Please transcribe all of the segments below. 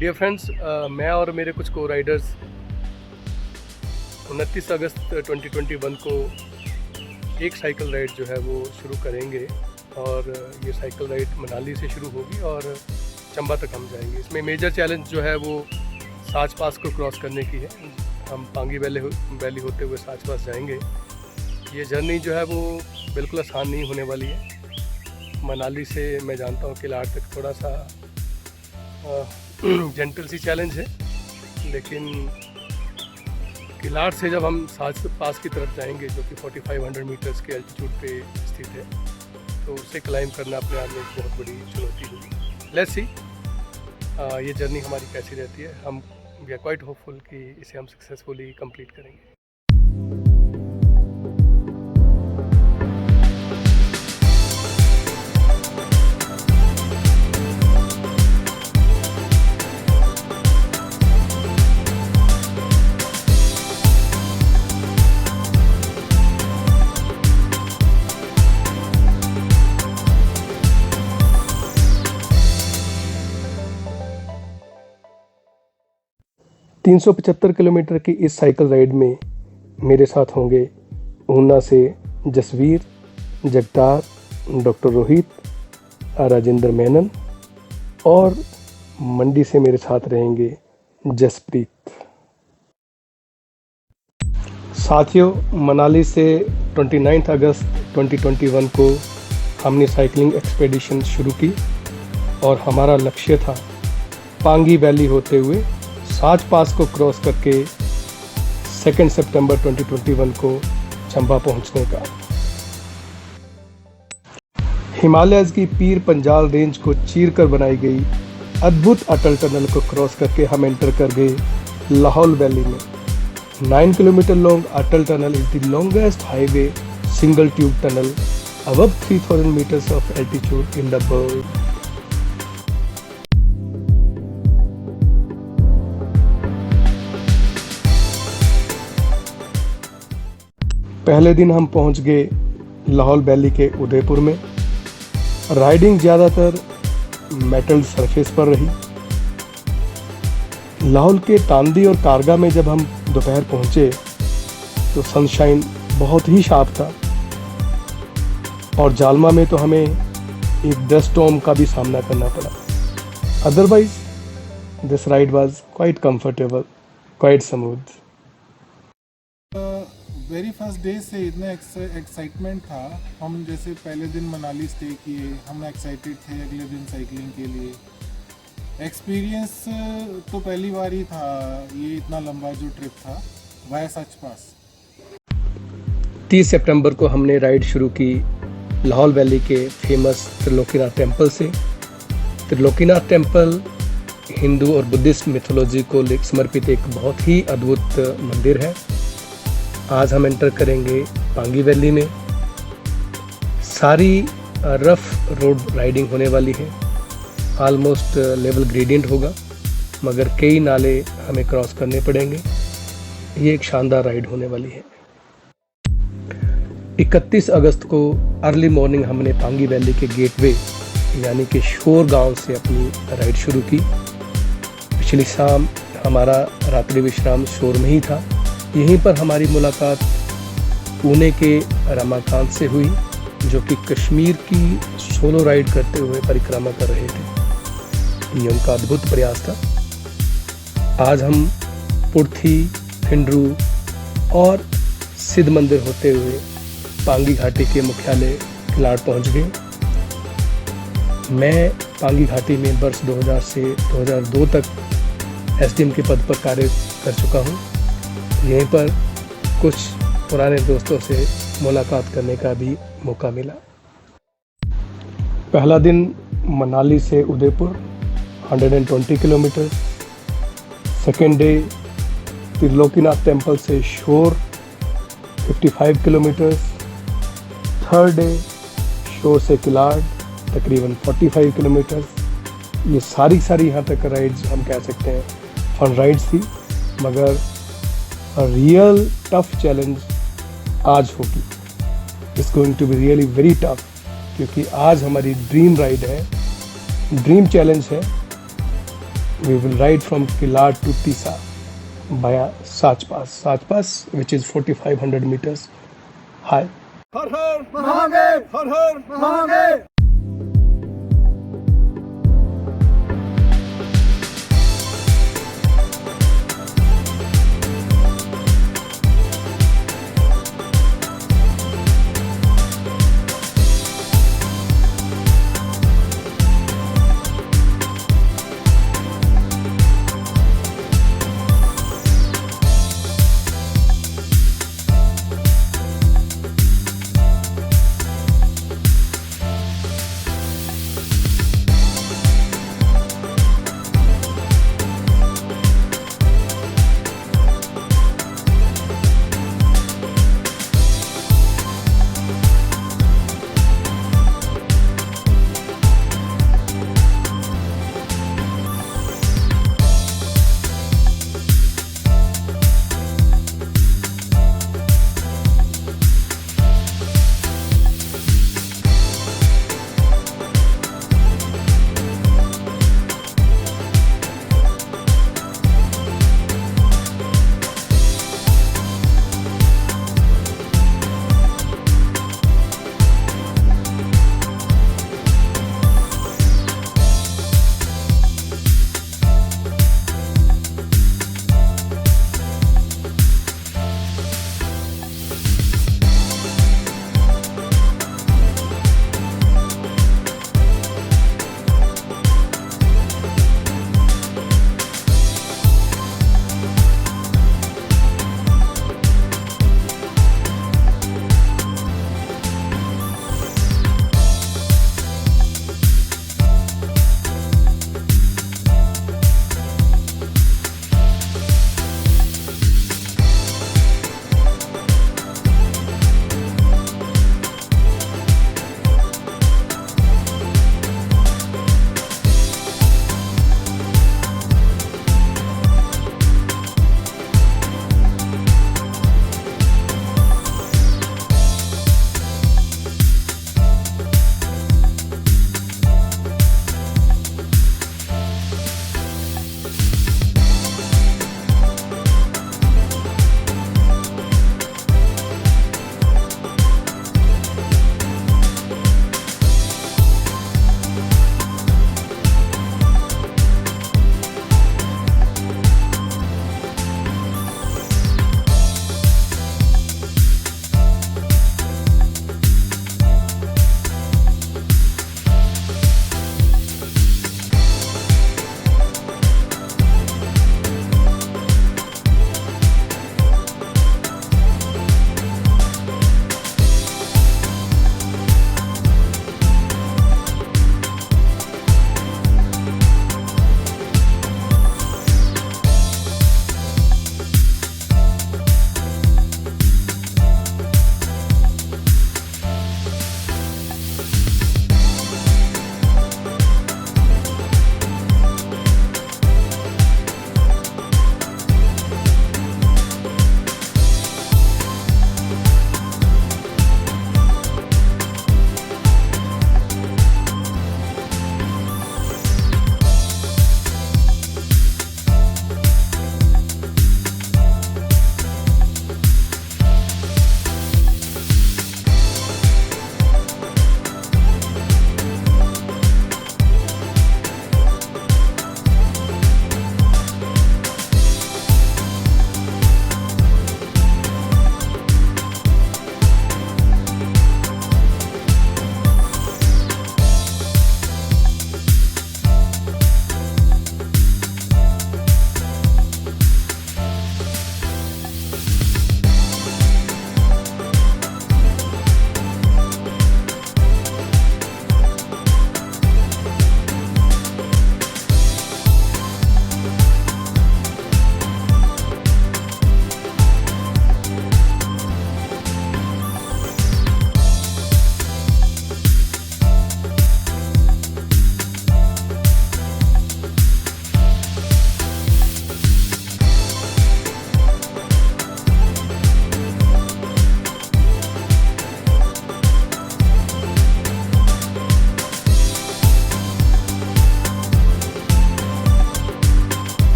Dear friends, मैं और मेरे कुछ को राइडर्स 29 अगस्त 2021 को एक साइकिल राइड जो है वो शुरू करेंगे और ये साइकिल राइड मनाली से शुरू होगी और चंबा तक हम जाएंगे। इसमें मेजर चैलेंज जो है वो साच पास को क्रॉस करने की है। हम पांगी वैली होते हुए साच पास जाएंगे। ये जर्नी जो है वो बिल्कुल आसान नहीं होने वाली है। मनाली से मैं जानता हूँ किलाड़ तक थोड़ा सा जेंटल सी चैलेंज है, लेकिन किलाड़ से जब हम साच पास की तरफ जाएंगे जो कि 4500 मीटर्स के एल्टीट्यूड पे स्थित है, तो उसे क्लाइंब करना अपने आप में एक बहुत बड़ी चुनौती होगी। लेट्स सी ये जर्नी हमारी कैसी रहती है। हम वी आर क्वाइट होपफुल कि इसे हम सक्सेसफुली कंप्लीट करेंगे। 375 किलोमीटर की इस साइकिल राइड में मेरे साथ होंगे ऊना से जसवीर, जगतार, डॉक्टर रोहित, राजेंद्र मेनन और मंडी से मेरे साथ रहेंगे जसप्रीत। साथियों, मनाली से 29 अगस्त 2021 को हमने साइकिलिंग एक्सपेडिशन शुरू की और हमारा लक्ष्य था पांगी वैली होते हुए साच पास को क्रॉस करके 2 सितंबर 2021 को चंबा पहुंचने का। हिमालयज़ की पीर पंजाल रेंज को चीर कर बनाई गई अद्भुत अटल टनल को क्रॉस करके हम एंटर कर गए लाहौल वैली में। 9 kilometre long Atal tunnel is the longest highway single tube tunnel above 3000 meters of altitude in the world. पहले दिन हम पहुंच गए लाहौल वैली के उदयपुर में। राइडिंग ज़्यादातर मेटल सरफेस पर रही। लाहौल के तांदी और कारगा में जब हम दोपहर पहुंचे तो सनशाइन बहुत ही शार्प था और जालमा में तो हमें एक डस्ट स्टॉर्म का भी सामना करना पड़ा। Otherwise this ride was quite comfortable, quite smooth. Very first day से इतना एक्साइटमेंट था। हम जैसे पहले दिन मनाली स्टे किए, हम एक्साइटेड थे अगले दिन साइकिलिंग के लिए। एक्सपीरियंस तो पहली बार ही था ये इतना लंबा जो ट्रिप था वाया सच पास। 30 सितंबर को हमने राइड शुरू की लाहौल वैली के फेमस त्रिलोकीनाथ टेम्पल से। त्रिलोकीनाथ टेम्पल हिंदू और बुद्धिस्ट मिथोलॉजी को समर्पित एक बहुत ही अद्भुत मंदिर है। आज हम एंटर करेंगे पांगी वैली में। सारी रफ रोड राइडिंग होने वाली है। ऑलमोस्ट लेवल ग्रेडियंट होगा, मगर कई नाले हमें क्रॉस करने पड़ेंगे। ये एक शानदार राइड होने वाली है। 31 अगस्त को अर्ली मॉर्निंग हमने पांगी वैली के गेटवे यानी कि शोर गांव से अपनी राइड शुरू की। पिछली शाम हमारा रात्रि विश्राम शोर में ही था। यहीं पर हमारी मुलाकात पुणे के रमाकांत से हुई, जो कि कश्मीर की सोलो राइड करते हुए परिक्रमा कर रहे थे। ये उनका अद्भुत प्रयास था। आज हम पुर्थी, फिंडरू और सिद्ध मंदिर होते हुए पांगी घाटी के मुख्यालय किलाड़ पहुंच गए। मैं पांगी घाटी में वर्ष 2000 से 2002 तक एसडीएम के पद पर कार्य कर चुका हूं। यहीं पर कुछ पुराने दोस्तों से मुलाकात करने का भी मौका मिला। पहला दिन मनाली से Udaipur 120 kilometre. Second day Trilokinath temple से शोर 55 किलोमीटर। थर्ड डे शोर से किलाड़ तकरीबन 45 किलोमीटर। ये सारी यहाँ तक राइड्स हम कह सकते हैं फन राइड्स थी, मगर रियल टफ चैलेंज आज होगी। It's going to be really very tough, क्योंकि आज हमारी ड्रीम राइड है, ड्रीम चैलेंज है we will ride from Kilar to Tisa via Sach Pass, which is 4,500 meters high. हर हर महादेव, हर हर महादेव।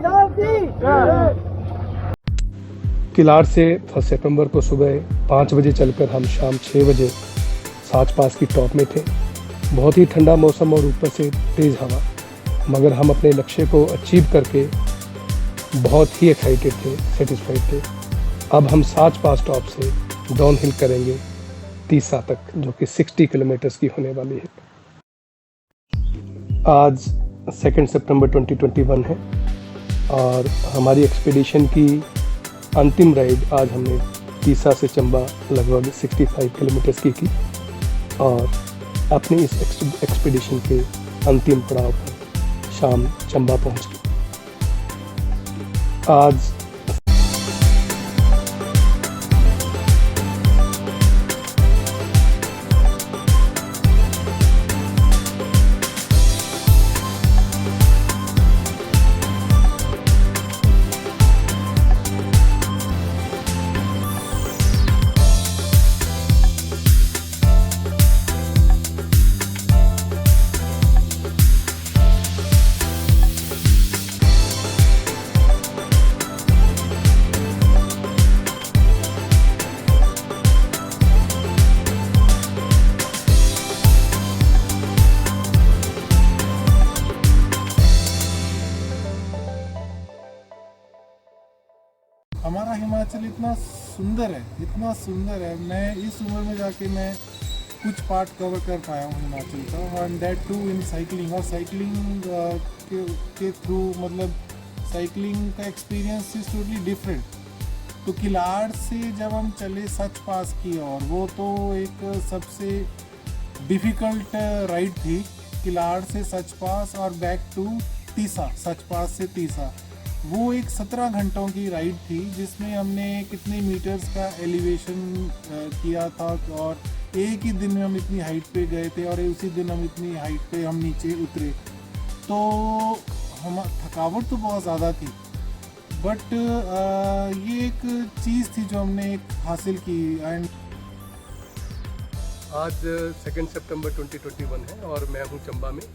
साहब की जय। किलाड़ से 1 सितंबर को सुबह 5 बजे चलकर हम शाम 6 बजे साच पास की टॉप में थे। बहुत ही ठंडा मौसम और ऊपर से तेज़ हवा, मगर हम अपने लक्ष्य को अचीव करके बहुत ही एक्साइटेड थे, सेटिस्फाइड थे। अब हम साच पास टॉप से डाउन हिल करेंगे तीसा तक, जो कि 60 किलोमीटर्स की होने वाली है। आज 2 सितंबर 2021 है और हमारी एक्सपीडिशन की अंतिम राइड आज हमने तीसा से चंबा लगभग 65 किलोमीटर्स की और अपनी इस एक्सपीडिशन के अंतिम पड़ाव पर शाम चंबा पहुंच गए। आज हमारा हिमाचल इतना सुंदर है। मैं इस उम्र में जाके मैं कुछ पार्ट कवर कर पाया हूँ हिमाचल का, and that too in cycling. और साइकिलिंग के थ्रू मतलब साइकिलिंग का एक्सपीरियंस इज टोटली डिफरेंट। तो किलाड़ से जब हम चले सच पास की ओर, वो तो एक सबसे डिफ़िकल्ट राइड थी। किलाड़ से सच पास और बैक टू तीसा, सच पास से तीसा, वो एक 17 घंटों की राइड थी, जिसमें हमने कितने मीटर्स का एलिवेशन किया था और एक ही दिन में हम इतनी हाइट पे गए थे और उसी दिन हम इतनी हाइट पे हम नीचे उतरे। तो हम थकावट तो बहुत ज़्यादा थी, बट ये एक चीज़ थी जो हमने एक हासिल की। एंड आज 2 सितंबर 2021 है और मैं हूँ चंबा में।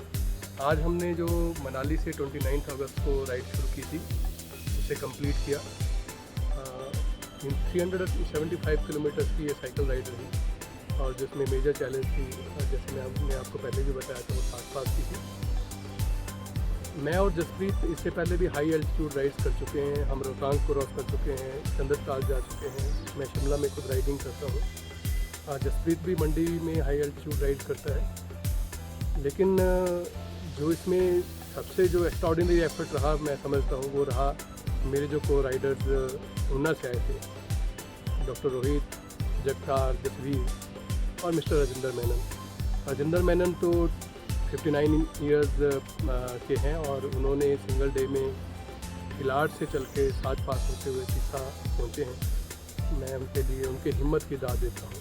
आज हमने जो मनाली से 29 अगस्त को राइड शुरू की थी, उसे कंप्लीट किया। 375 किलोमीटर्स की ये साइकिल राइड रही और जिसमें मेजर चैलेंज थी, जैसे मैंने आपको पहले भी बताया था, वो साच पास की थी। मैं और जसप्रीत इससे पहले भी हाई एल्टीट्यूड राइड्स कर चुके हैं। हम रोहतांग क्रॉस कर चुके हैं, चंद्रताल जा चुके हैं। मैं शिमला में खुद राइडिंग करता हूँ। जसप्रीत भी मंडी में हाई एल्टीट्यूड राइड करता है। लेकिन जो इसमें सबसे जो एक्स्ट्राऑर्डिनरी एफर्ट रहा, मैं समझता हूँ, वो रहा मेरे जो को राइडर्स ऊना से आए थे, डॉक्टर रोहित, जगतार, जसवीर और मिस्टर राजेंद्र मेनन। राजेंद्र मेनन तो 59 इयर्स के हैं और उन्होंने सिंगल डे में किलाड़ से चल के साच पास होते हुए तीसा पहुँचे हैं। मैं उनके लिए उनके हिम्मत की दाद देता हूँ।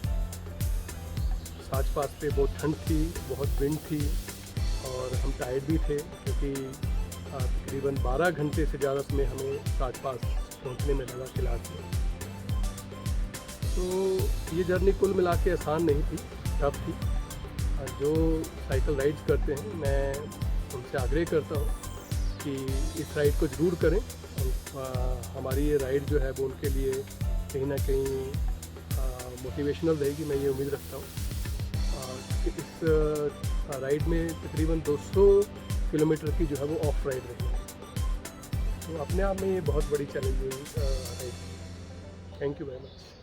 साच पास पे बहुत ठंड थी, बहुत विंड थी और हम टायर्ड भी थे, क्योंकि तकरीबन 12 घंटे से ज़्यादा समय हमें साच पास पहुँचने में लगा किलाड़ से। तो ये जर्नी कुल मिला के आसान नहीं थी, टफ थी। जो साइकिल राइड्स करते हैं, मैं उनसे आग्रह करता हूँ कि इस राइड को ज़रूर करें। हमारी ये राइड जो है वो उनके लिए कहीं ना कहीं मोटिवेशनल रहेगी, मैं ये उम्मीद रखता हूँ। इस राइड में तकरीबन 200 किलोमीटर की जो है वो ऑफ राइड रही है, तो अपने आप में ये बहुत बड़ी चैलेंजिंग राइड है। Thank you very much.